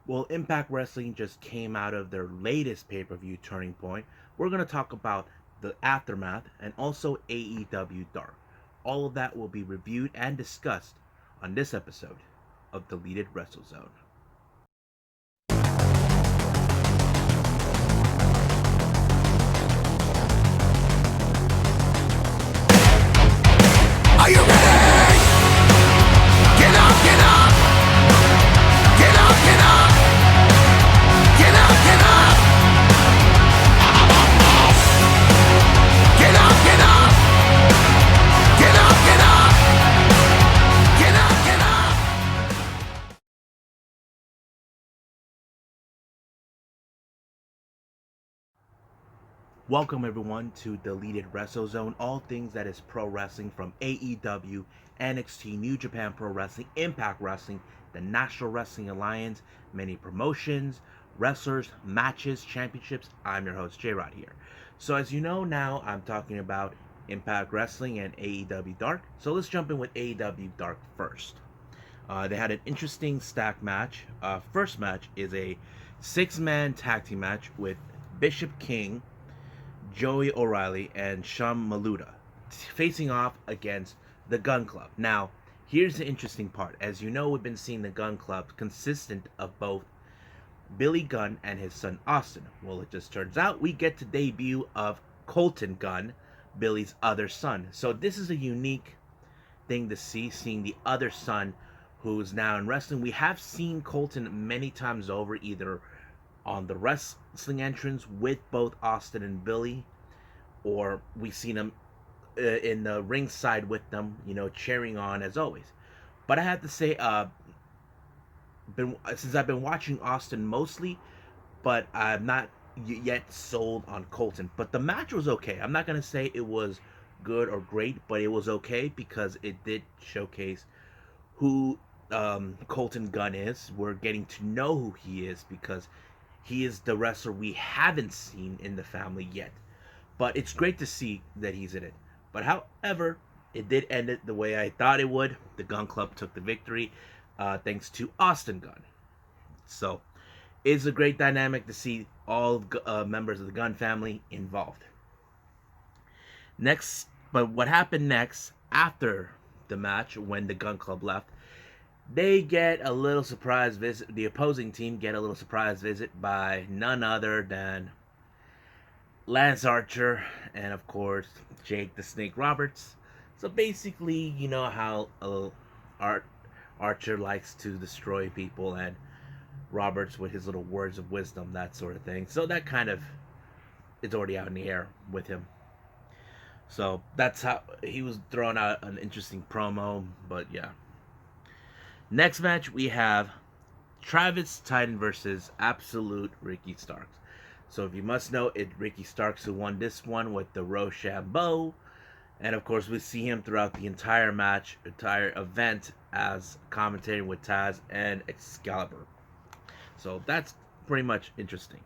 Well, Impact Wrestling just came out of their latest pay per view Turning Point. We're going to talk about the aftermath and also AEW Dark. All of that will be reviewed and discussed on this episode of Deleted Wrestle Zone. Are you ready? Get up, get up! Get up, get up! Get up, get up! Get up, get up! Get up, get up! Get up, get up! Welcome everyone to Deleted Wrestle Zone, all things that is pro wrestling from AEW, NXT, New Japan Pro Wrestling, Impact Wrestling, the National Wrestling Alliance, many promotions, wrestlers, matches, championships. I'm your host, J-Rod here. So as you know now, I'm talking about Impact Wrestling and AEW Dark. So let's jump in with AEW Dark first. They had an interesting stack match. First match is a six-man tag team match with Bishop King, Joey O'Reilly, and Sean Maluda facing off against the Gun Club. Now, here's the interesting part. As you know, we've been seeing the Gun Club consistent of both Billy Gunn and his son Austin. Well, it just turns out we get the debut of Colton Gunn, Billy's other son. So this is a unique thing to see, seeing the other son who's now in wrestling. We have seen Colton many times over, either on the wrestling entrance with both Austin and Billy, or we've seen him in the ringside with them, cheering on as always. But I have to say, since I've been watching Austin mostly, but I'm not yet sold on Colton. But the match was okay. I'm not gonna say it was good or great, but it was okay because it did showcase who Colton Gunn is. We're getting to know who he is because he is the wrestler we haven't seen in the family yet. But it's great to see that he's in it. But however, it did end it the way I thought it would. The Gun Club took the victory thanks to Austin Gunn. So it's a great dynamic to see all members of the Gunn family involved. But what happened next after the match when the Gun Club left, they get a little surprise visit. The opposing team get a little surprise visit by none other than Lance Archer and, of course, Jake the Snake Roberts. So basically, you know how Archer likes to destroy people, and Roberts with his little words of wisdom, that sort of thing. So that kind of is already out in the air with him. So that's how he was throwing out an interesting promo, but yeah. Next match, we have Travis Titan versus Absolute Ricky Starks. So if you must know, it's Ricky Starks who won this one with the Rochambeau. And of course, we see him throughout the entire match, entire event, as commentating with Taz and Excalibur. So that's pretty much interesting.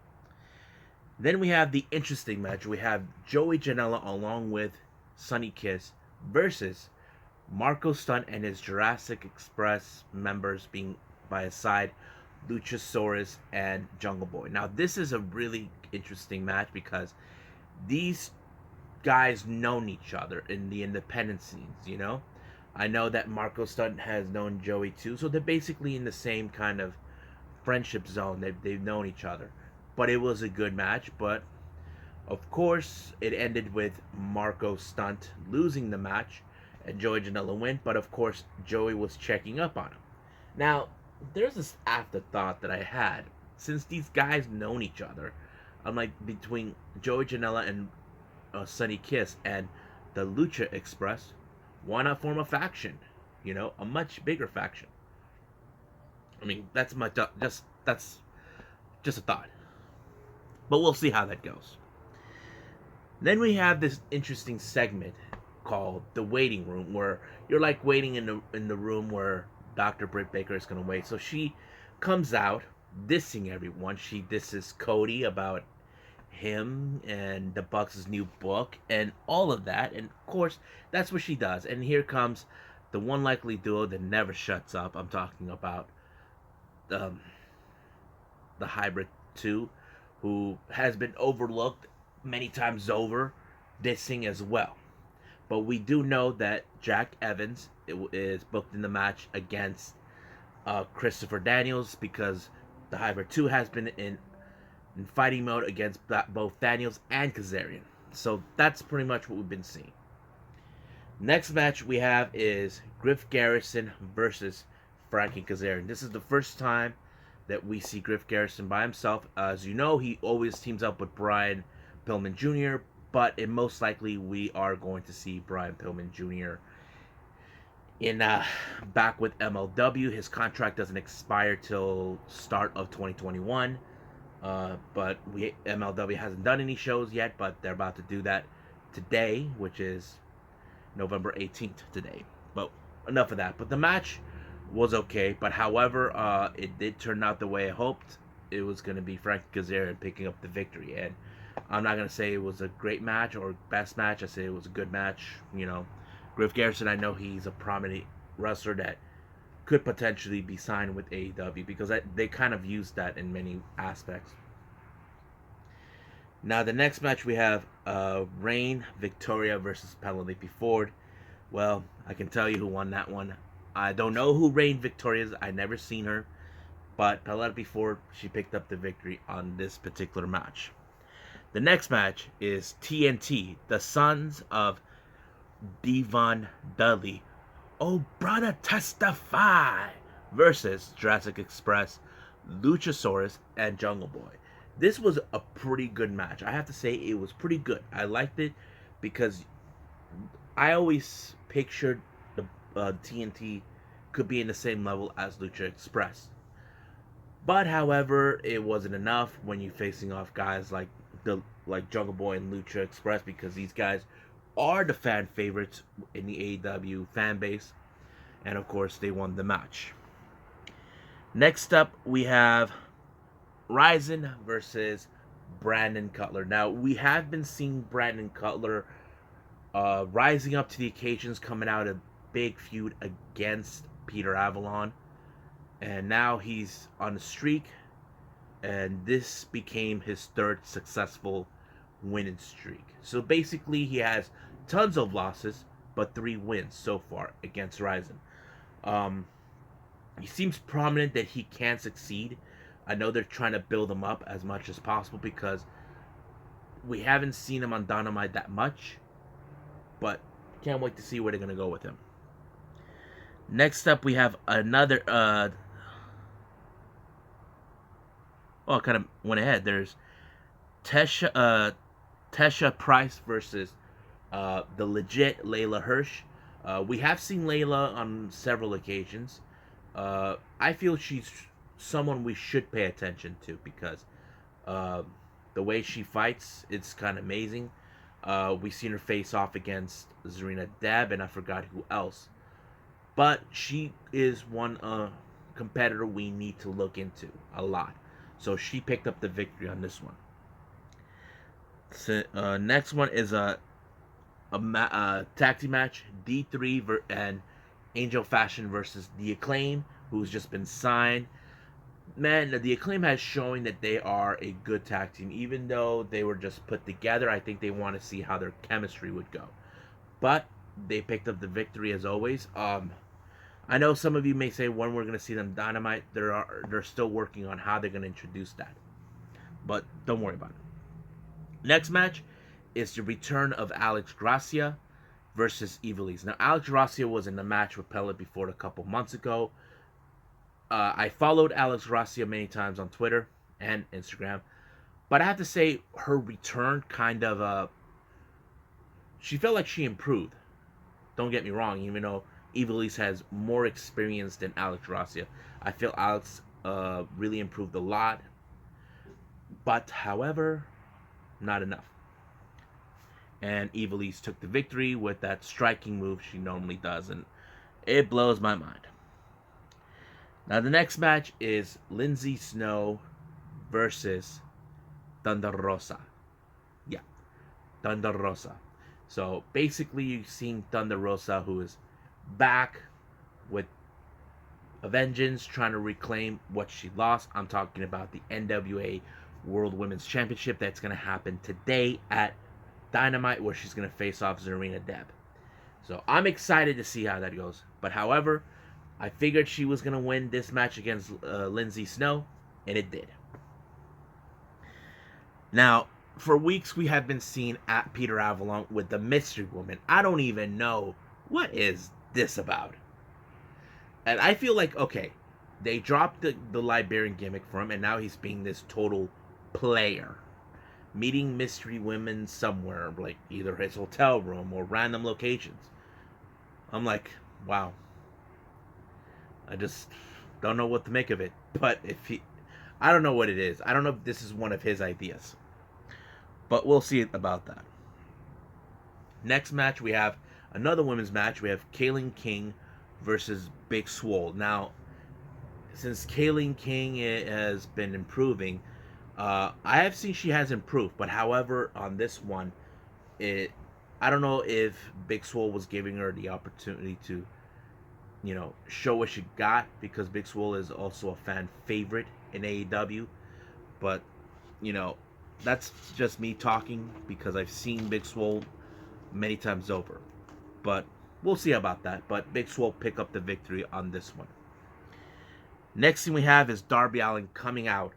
Then we have the interesting match. We have Joey Janela along with Sonny Kiss versus Marco Stunt and his Jurassic Express members being by his side, Luchasaurus and Jungle Boy. Now, this is a really interesting match because these guys known each other in the independent scenes. I know that Marco Stunt has known Joey too, so they're basically in the same kind of friendship zone. They've known each other. But it was a good match, but of course, it ended with Marco Stunt losing the match and Joey Janela win, but of course, Joey was checking up on him. Now, there's this afterthought that I had. Since these guys known each other, I'm like, between Joey Janela and Sonny Kiss and the Lucha Express, why not form a faction? A much bigger faction. I mean, that's just a thought. But we'll see how that goes. Then we have this interesting segment called the waiting room, where you're like waiting in the room where Dr. Britt Baker is going to wait. So she comes out dissing everyone. She disses Cody about him and the Bucks' new book and all of that. And of course, that's what she does. And here comes the one likely duo that never shuts up. I'm talking about the Hybrid 2, who has been overlooked many times over, dissing as well. But we do know that Jack Evans is booked in the match against Christopher Daniels because the Hybrid 2 has been in fighting mode against both Daniels and Kazarian. So that's pretty much what we've been seeing. Next match we have is Griff Garrison versus Frankie Kazarian. This is the first time that we see Griff Garrison by himself. As you know, he always teams up with Brian Pillman Jr., but it most likely we are going to see Brian Pillman Jr. in back with MLW. His contract doesn't expire till start of 2021. But MLW hasn't done any shows yet, but they're about to do that today, which is November 18th today. But enough of that. But the match was okay, but however, it did turn out the way I hoped. It was going to be Frankie Kazarian picking up the victory, and I'm not going to say it was a great match or best match. I say it was a good match. You know, Griff Garrison, I know he's a prominent wrestler that could potentially be signed with AEW because they kind of used that in many aspects. Now the next match we have Reign Victoria versus Penelope Ford. Well, I can tell you who won that one. I don't know who Reign Victoria is. I never seen her, but Penelope Ford, she picked up the victory on this particular match. The next match is TNT, the Sons of Devon Dudley. Oh, brother, testify! Versus Jurassic Express, Luchasaurus, and Jungle Boy. This was a pretty good match. I have to say it was pretty good. I liked it because I always pictured the TNT could be in the same level as Lucha Express. But however, it wasn't enough when you're facing off guys like Jungle Boy and Lucha Express because these guys are the fan favorites in the AEW fan base, and of course they won the match. Next up we have Ryzen versus Brandon Cutler. Now we have been seeing Brandon Cutler rising up to the occasions, coming out a big feud against Peter Avalon, and now he's on a streak, and this became his third successful winning streak. So basically he has tons of losses but 3 wins so far against Ryzen. He seems prominent that he can succeed. I know they're trying to build him up as much as possible because we haven't seen him on Dynamite that much, but can't wait to see where they're going to go with him. Next up we have another I kind of went ahead. There's Tesha Price versus the legit Layla Hirsch. We have seen Layla on several occasions. I feel she's someone we should pay attention to because the way she fights, it's kind of amazing. We've seen her face off against Zarina Deb, and I forgot who else. But she is one competitor we need to look into a lot. So she picked up the victory on this one. So, next one is a tag team match, D3 and Angel Fashion versus The Acclaim, who's just been signed. Man, The Acclaim has shown that they are a good tag team. Even though they were just put together, I think they want to see how their chemistry would go. But they picked up the victory as always. I know some of you may say when we're going to see them Dynamite. They're still working on how they're going to introduce that. But don't worry about it. Next match is the return of Alex Gracia versus Ivelisse. Now, Alex Gracia was in the match with Penelope Ford a couple months ago. I followed Alex Gracia many times on Twitter and Instagram. But I have to say, her return kind of... she felt like she improved. Don't get me wrong, even though Ivelisse has more experience than Alex Gracia. I feel Alex really improved a lot. But, however, not enough. And Ivelisse took the victory with that striking move she normally does. And it blows my mind. Now, the next match is Lindsay Snow versus Thunder Rosa. Yeah, Thunder Rosa. So, basically, you're seeing Thunder Rosa, who is back with a vengeance, trying to reclaim what she lost. I'm talking about the NWA World Women's Championship that's going to happen today at Dynamite, where she's going to face off Zarina Deb. So I'm excited to see how that goes. But however, I figured she was going to win this match against Lindsay Snow, and it did. Now, for weeks we have been seeing at Peter Avalon with the Mystery Woman. I don't even know what is this about. And I feel like, okay, they dropped the Liberian gimmick for him, and now he's being this total player. Meeting mystery women somewhere, like either his hotel room or random locations. I'm like, wow. I just don't know what to make of it. But I don't know what it is. I don't know if this is one of his ideas. But we'll see about that. Next match, we have another women's match. We have Kaylin King versus Big Swole. Now, since Kaylin King has been improving, I have seen she has improved. But however, on this one, I don't know if Big Swole was giving her the opportunity to, show what she got, because Big Swole is also a fan favorite in AEW. But, that's just me talking, because I've seen Big Swole many times over. But we'll see about that. But Big Swole pick up the victory on this one. Next thing we have is Darby Allin coming out.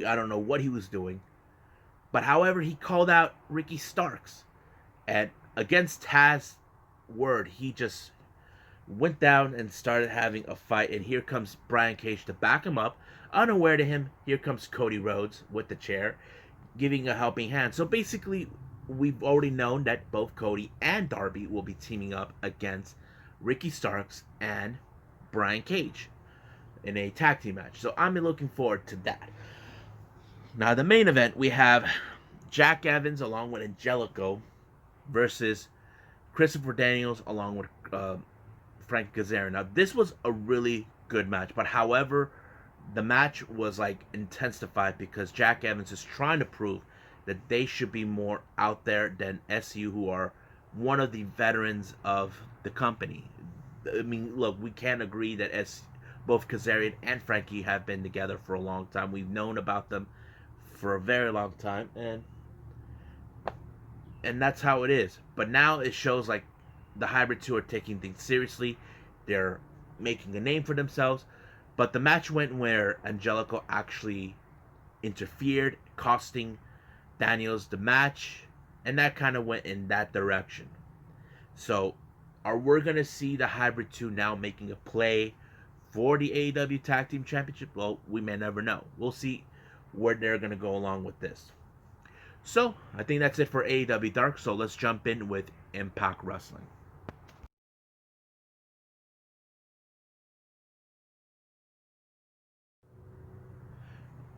I don't know what he was doing. But however, he called out Ricky Starks. And against Taz's word, he just went down and started having a fight. And here comes Brian Cage to back him up. Unaware to him, here comes Cody Rhodes with the chair, giving a helping hand. So basically, we've already known that both Cody and Darby will be teaming up against Ricky Starks and Brian Cage in a tag team match. So I'm looking forward to that. Now, the main event, we have Jack Evans along with Angelico versus Christopher Daniels along with Frank Kazarian. Now, this was a really good match, but however, the match was like intensified because Jack Evans is trying to prove that they should be more out there than SU, who are one of the veterans of the company. I mean, look, we can't agree that both Kazarian and Frankie have been together for a long time. We've known about them for a very long time, and that's how it is. But now it shows like the Hybrid 2 are taking things seriously. They're making a name for themselves. But the match went where Angelico actually interfered, costing Daniels the match, and that kind of went in that direction. So, are we going to see the Hybrid 2 now making a play for the AEW Tag Team Championship? Well, we may never know. We'll see where they're going to go along with this. So, I think that's it for AEW Dark. So, let's jump in with Impact Wrestling.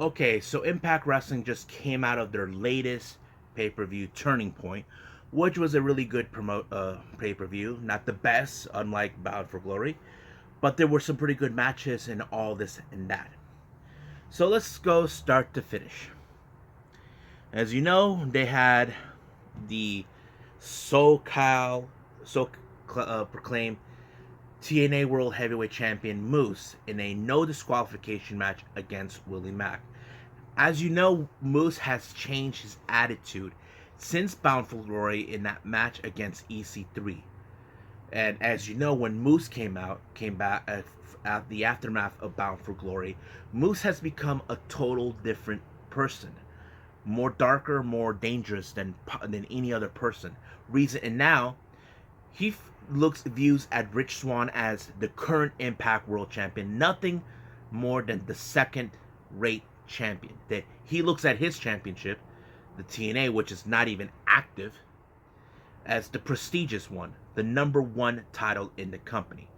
Okay, so Impact Wrestling just came out of their latest pay-per-view, Turning Point, which was a really good pay-per-view. Not the best, unlike Bound for Glory, but there were some pretty good matches and all this and that. So let's go start to finish. As you know, they had the proclaimed TNA World Heavyweight Champion Moose in a no disqualification match against Willie Mack. As you know, Moose has changed his attitude since Bound for Glory in that match against EC3. And as you know, when Moose came back at the aftermath of Bound for Glory, Moose has become a total different person. More darker, more dangerous than any other person. And now, he views at Rich Swann as the current Impact World Champion, nothing more than the second-rate champion. That he looks at his championship, the TNA, which is not even active, as the prestigious one, the number one title in the company.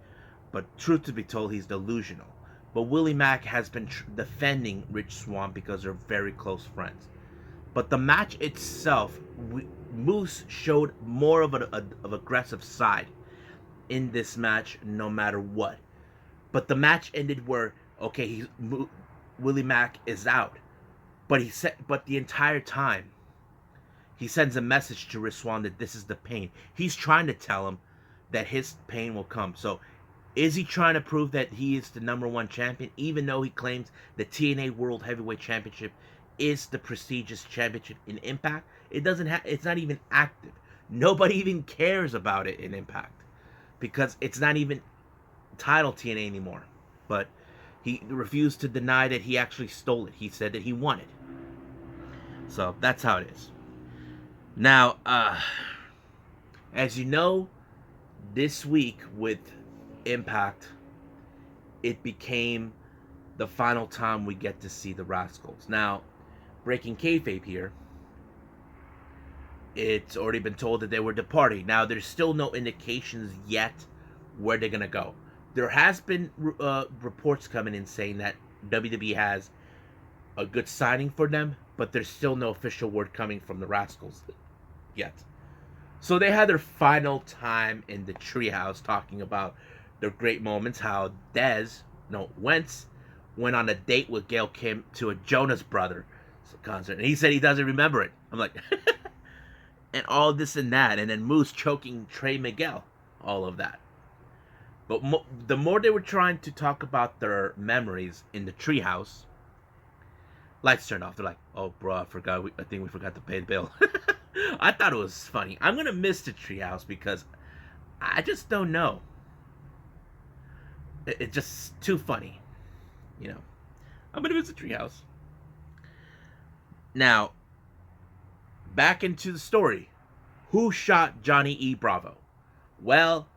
But truth to be told, he's delusional. But Willie Mack has been defending Rich Swann because they're very close friends. But the match itself, Moose showed more of an aggressive side in this match, no matter what. But the match ended where, okay, Willie Mack is out, but the entire time he sends a message to Rich Swann that this is the pain. He's trying to tell him that his pain will come. So Is he trying to prove that he is the number one champion, even though he claims the TNA World Heavyweight Championship is the prestigious championship in Impact? It doesn't have. It's not even active. Nobody even cares about it in Impact because it's not even title TNA anymore. But he refused to deny that he actually stole it. He said that he won it. So that's how it is. Now, as you know, this week with Impact, it became the final time we get to see the Rascalz. Now, breaking kayfabe here, it's already been told that they were departing. Now, there's still no indications yet where they're gonna go. There has been reports coming in saying that WWE has a good signing for them, but there's still no official word coming from the Rascalz yet. So they had their final time in the treehouse talking about their great moments, how Wentz went on a date with Gail Kim to a Jonas Brothers concert, and he said he doesn't remember it. I'm like, and all this and that, and then Moose choking Trey Miguel, all of that. But the more they were trying to talk about their memories in the treehouse, lights turned off. They're like, "Oh, bro, I think we forgot to pay the bill." I thought it was funny. I'm gonna miss the treehouse because I just don't know. It's just too funny, you know. I'm gonna miss the treehouse. Now, back into the story. Who shot Johnny E. Bravo? Well,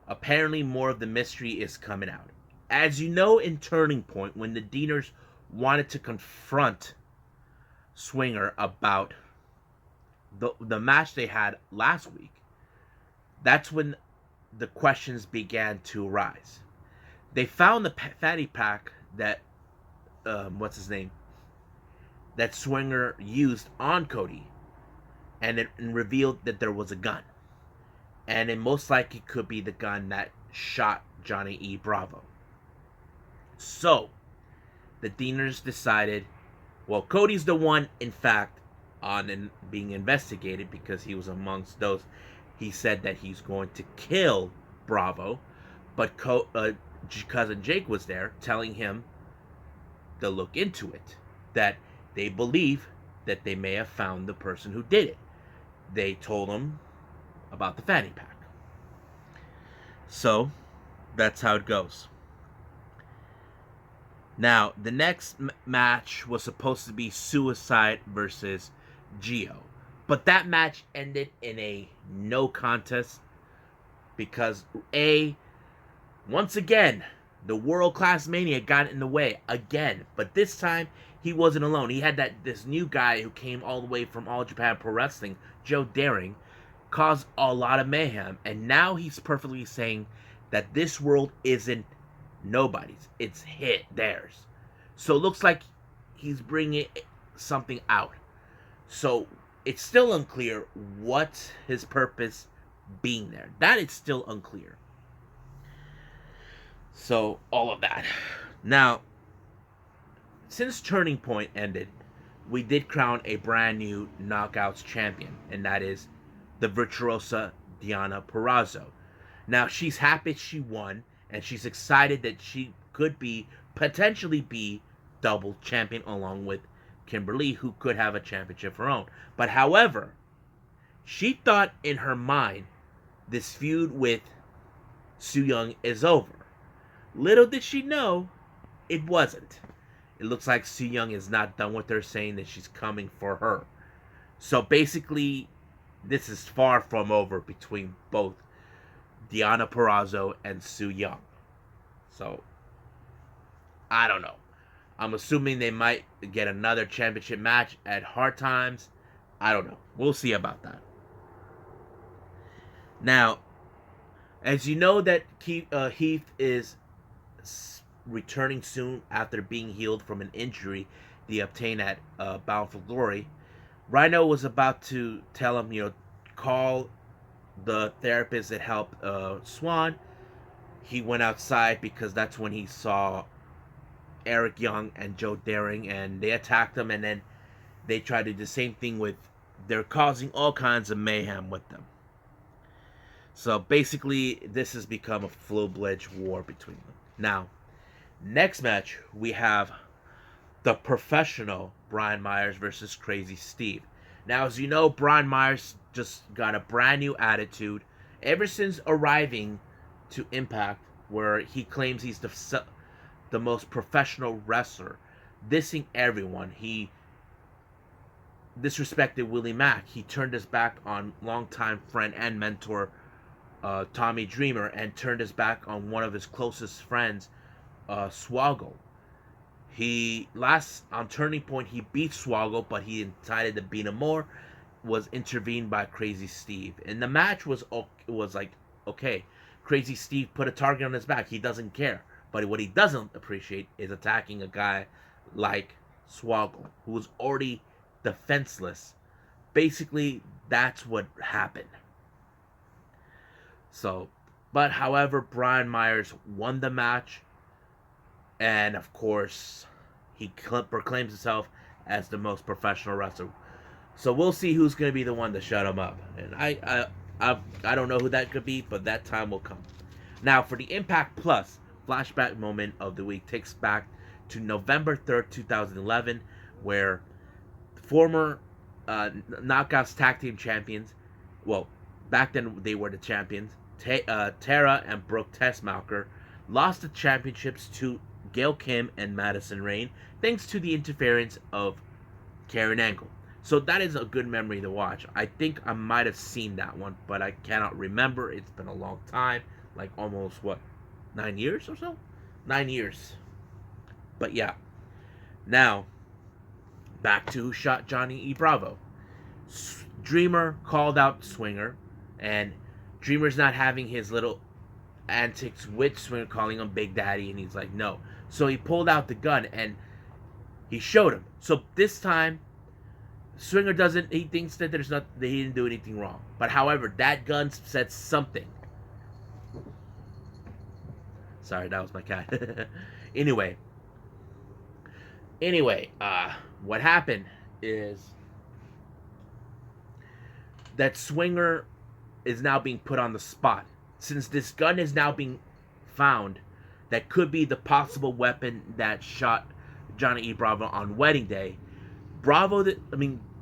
apparently more of the mystery is coming out. As you know, in Turning Point, when the Deaners wanted to confront Swinger about the match they had last week, that's when the questions began to arise. They found the fatty pack that what's his name, that Swinger used on Cody, and it revealed that there was a gun, and it most likely could be the gun that shot Johnny E. Bravo. So the Deaners decided, well, Cody's the one, in fact, on and being investigated because he was amongst those. He said that he's going to kill Bravo, but cousin Jake was there telling him to look into it, that they believe that they may have found the person who did it. They told him about the fanny pack. So that's how it goes. Now, the next match was supposed to be Suicide versus Gio. But that match ended in a no contest because, once again, the world-class Mania got in the way again. But this time, he wasn't alone. He had this new guy who came all the way from All Japan Pro Wrestling, Joe Daring, caused a lot of mayhem. And now he's perfectly saying that this world isn't nobody's. It's theirs. So it looks like he's bringing something out. So it's still unclear what his purpose being there. That is still unclear. So all of that. Now, since Turning Point ended, we did crown a brand new Knockouts champion, and that is the virtuosa Deonna Purrazzo. Now, she's happy she won, and she's excited that she could potentially be double champion along with Kimberly, who could have a championship of her own. But however, she thought in her mind this feud with Su Yung is over. Little did she know, it wasn't. It looks like Su Yung is not done with her, saying that she's coming for her. So basically, this is far from over between both Deonna Purrazzo and Su Yung. So, I don't know. I'm assuming they might get another championship match at Hard Times. I don't know. We'll see about that. Now, as you know that Heath is returning soon after being healed from an injury he obtained at Bound for Glory, Rhino was about to tell him, call the therapist that helped Swan. He went outside because that's when he saw Eric Young and Joe Daring, and they attacked him, and then they tried to do the same thing they're causing all kinds of mayhem with them. So basically, this has become a full-fledged war between them. Now, next match, we have the professional Brian Myers versus Crazy Steve. Now, as you know, Brian Myers just got a brand new attitude ever since arriving to Impact, where he claims he's the most professional wrestler, dissing everyone. He disrespected Willie Mack. He turned his back on longtime friend and mentor Tommy Dreamer, and turned his back on one of his closest friends, Swoggle. He last on Turning Point he beat Swoggle, but he decided to beat him more. Was intervened by Crazy Steve, and the match was like okay. Crazy Steve put a target on his back. He doesn't care, but what he doesn't appreciate is attacking a guy like Swoggle, who was already defenseless. Basically, that's what happened. So, but however, Brian Myers won the match, and of course, he proclaims himself as the most professional wrestler. So we'll see who's going to be the one to shut him up, and I don't know who that could be, but that time will come. Now, for the Impact Plus flashback moment of the week, takes back to November 3rd, 2011, where former Knockouts Tag Team Champions, well, back then they were the champions, Tara and Brooke Tessmacher, lost the championships to Gail Kim and Madison Rayne, thanks to the interference of Karen Angle. So that is a good memory to watch. I think I might have seen that one, but I cannot remember. It's been a long time, like almost, 9 years or so? 9 years. But yeah. Now, back to who shot Johnny E. Bravo. Dreamer called out Swinger, and Dreamer's not having his little antics with Swinger, calling him Big Daddy, and he's like, no. So he pulled out the gun, and he showed him. So this time, Swinger he thinks that that he didn't do anything wrong. But however, that gun said something. Sorry, that was my cat. Anyway, what happened is that Swinger is now being put on the spot. Since this gun is now being found, that could be the possible weapon that shot Johnny E. Bravo on wedding day.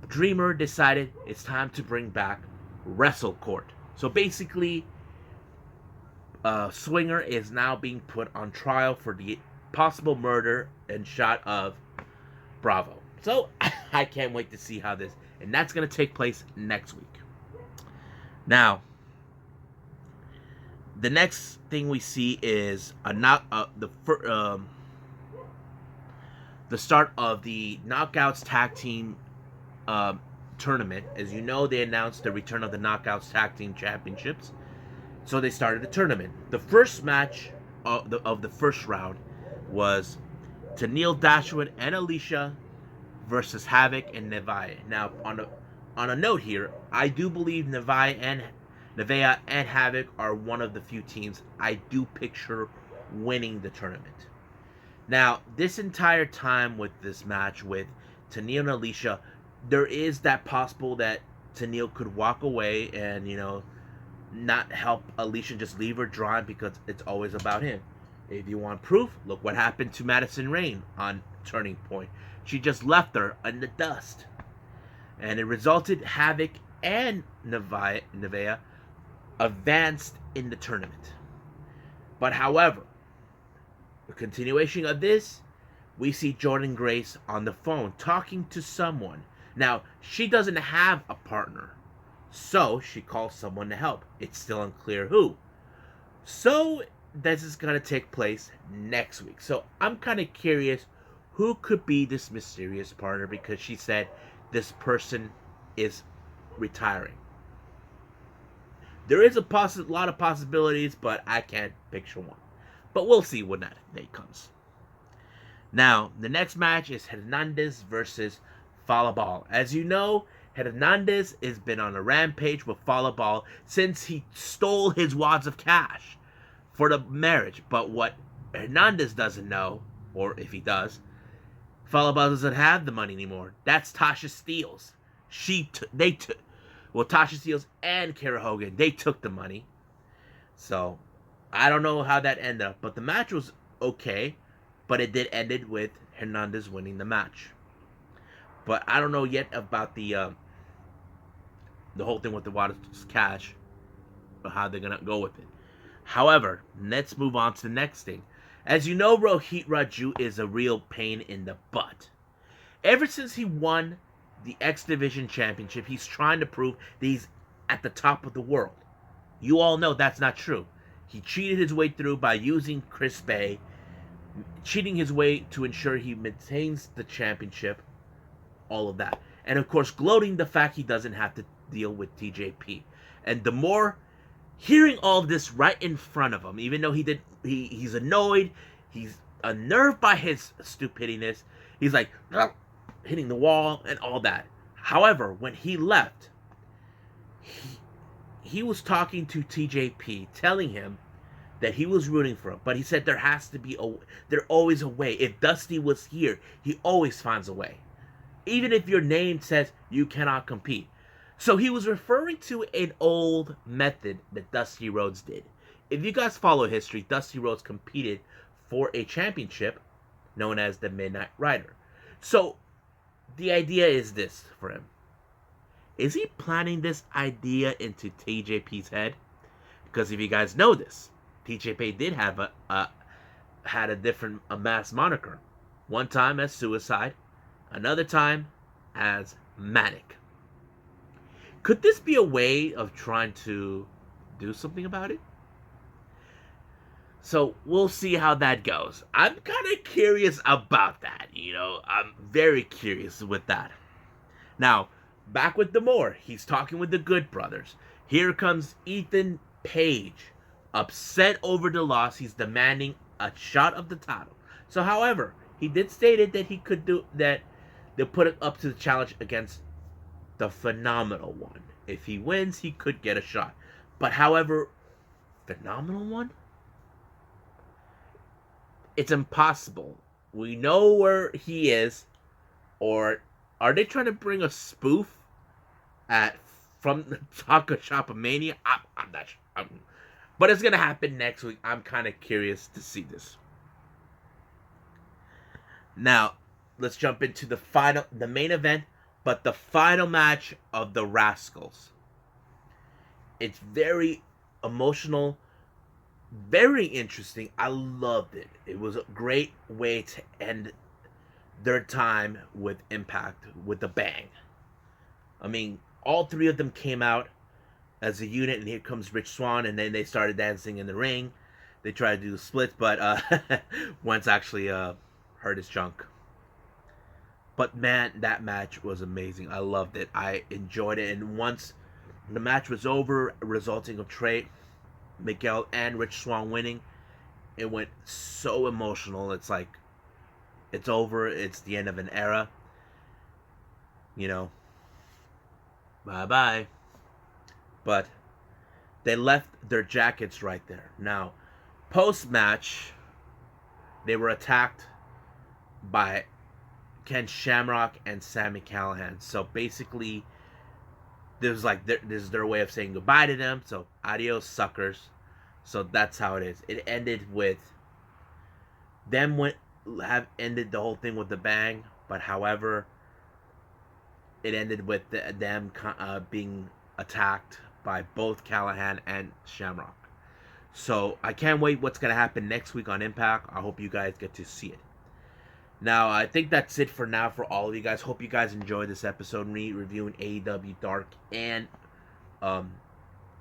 Dreamer decided it's time to bring back Wrestle Court. So basically, Swinger is now being put on trial for the possible murder and shot of Bravo. So I can't wait to see how this, and that's going to take place next week. Now, the next thing we see is the start of the Knockouts Tag Team tournament. As you know, they announced the return of the Knockouts Tag Team Championships, so they started the tournament. The first match of the first round was Tennille Dashwood and Alicia versus Havoc and Nevaeh. Now, on a note here, I do believe Nevaeh and Havoc are one of the few teams I do picture winning the tournament. Now, this entire time with this match with Tennille and Alicia, there is that possible that Tennille could walk away and, not help Alicia, just leave her drawing because it's always about him. If you want proof, look what happened to Madison Rayne on Turning Point. She just left her in the dust. And it resulted Havoc and Nevaeh advanced in the tournament. But however, the continuation of this, we see Jordynne Grace on the phone talking to someone. Now, she doesn't have a partner, so she calls someone to help. It's still unclear who. So this is going to take place next week. So I'm kind of curious who could be this mysterious partner, because she said this person is retiring. There is a lot of possibilities, but I can't picture one. But we'll see when that day comes. Now, the next match is Hernandez versus Falabal. As you know, Hernandez has been on a rampage with Falabal since he stole his wads of cash for the marriage. But what Hernandez doesn't know, or if he does, Falabal doesn't have the money anymore. That's Tasha Steelz. Tasha Steelz and Kara Hogan, they took the money. So I don't know how that ended up, but the match was okay, but it did ended with Hernandez winning the match. But I don't know yet about the whole thing with the Water's cash, or how they're gonna go with it. However, let's move on to the next thing. As you know, Rohit Raju is a real pain in the butt. Ever since he won the X Division Championship, he's trying to prove that he's at the top of the world. You all know that's not true. He cheated his way through by using Chris Bay, cheating his way to ensure he maintains the championship, all of that. And of course, gloating the fact he doesn't have to deal with TJP. And the more hearing all of this right in front of him, even though he's annoyed, he's unnerved by his stupidness, he's like hitting the wall and all that. However, when he left, he was talking to TJP, telling him that he was rooting for him, but he said there's always a way. If Dusty was here, he always finds a way, even if your name says you cannot compete. So he was referring to an old method that Dusty Rhodes did. If you guys follow history, Dusty Rhodes competed for a championship known as the Midnight Rider. So the idea is this for him. Is he planning this idea into TJP's head? Because if you guys know this, TJP did have a mass moniker. One time as Suicide, another time as Manic. Could this be a way of trying to do something about it? So we'll see how that goes. I'm kind of curious about that, I'm very curious with that. Now, back with D'Amore. He's talking with the Good Brothers. Here comes Ethan Page. Upset over the loss, he's demanding a shot of the title. So, however, he did stated that he could do that. They'll put it up to the challenge against the Phenomenal One. If he wins, he could get a shot. But, however, Phenomenal One? It's impossible. We know where he is. Or are they trying to bring a spoof from the Taco Shop of Mania? I'm not sure. But it's going to happen next week. I'm kind of curious to see this. Now, let's jump into the main event, but the final match of the Rascalz. It's very emotional, very interesting. I loved it. It was a great way to end their time with Impact with a bang. I mean, all three of them came out as a unit, and here comes Rich Swann, and then they started dancing in the ring. They tried to do the split, but Wentz actually hurt his junk. But man, that match was amazing. I loved it. I enjoyed it. And once the match was over, resulting of Trey, Miguel, and Rich Swann winning, it went so emotional. It's like, it's over. It's the end of an era. Bye-bye. But they left their jackets right there. Now, post-match, they were attacked by Ken Shamrock and Sami Callihan. So basically, this is their way of saying goodbye to them. So adios, suckers. So that's how it is. It ended with them have ended the whole thing with the bang. But however, it ended with them being attacked by both Callihan and Shamrock. So I can't wait what's going to happen next week on Impact. I hope you guys get to see it. Now, I think that's it for now for all of you guys. Hope you guys enjoyed this episode, reviewing AEW Dark and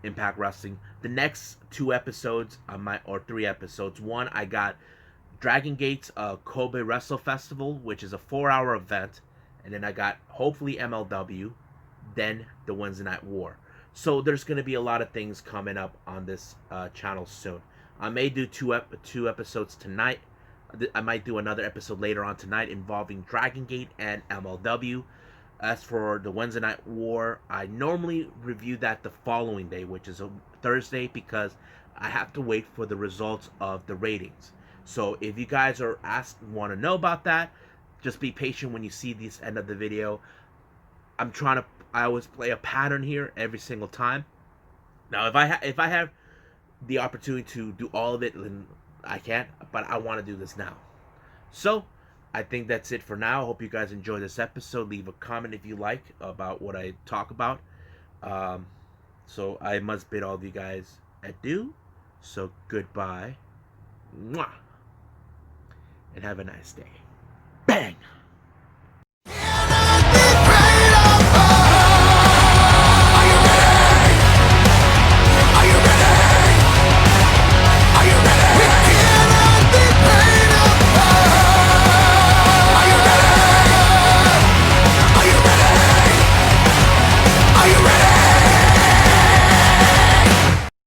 Impact Wrestling. The next 2 episodes, or 3 episodes. One, I got Dragon Gate's Kobe Wrestle Festival, which is a 4-hour event. And then I got, hopefully, MLW, then the Wednesday Night War. So there's going to be a lot of things coming up on this channel soon. I may do two episodes tonight. I might do another episode later on tonight involving Dragon Gate and MLW. As for the Wednesday Night War, I normally review that the following day, which is a Thursday, because I have to wait for the results of the ratings. So if you guys want to know about that, just be patient when you see this end of the video. I always play a pattern here every single time. Now, if I have the opportunity to do all of it, then I can't. But I want to do this now. So I think that's it for now. I hope you guys enjoy this episode. Leave a comment if you like about what I talk about. Um, so I must bid all of you guys adieu. So goodbye. Mwah. And have a nice day.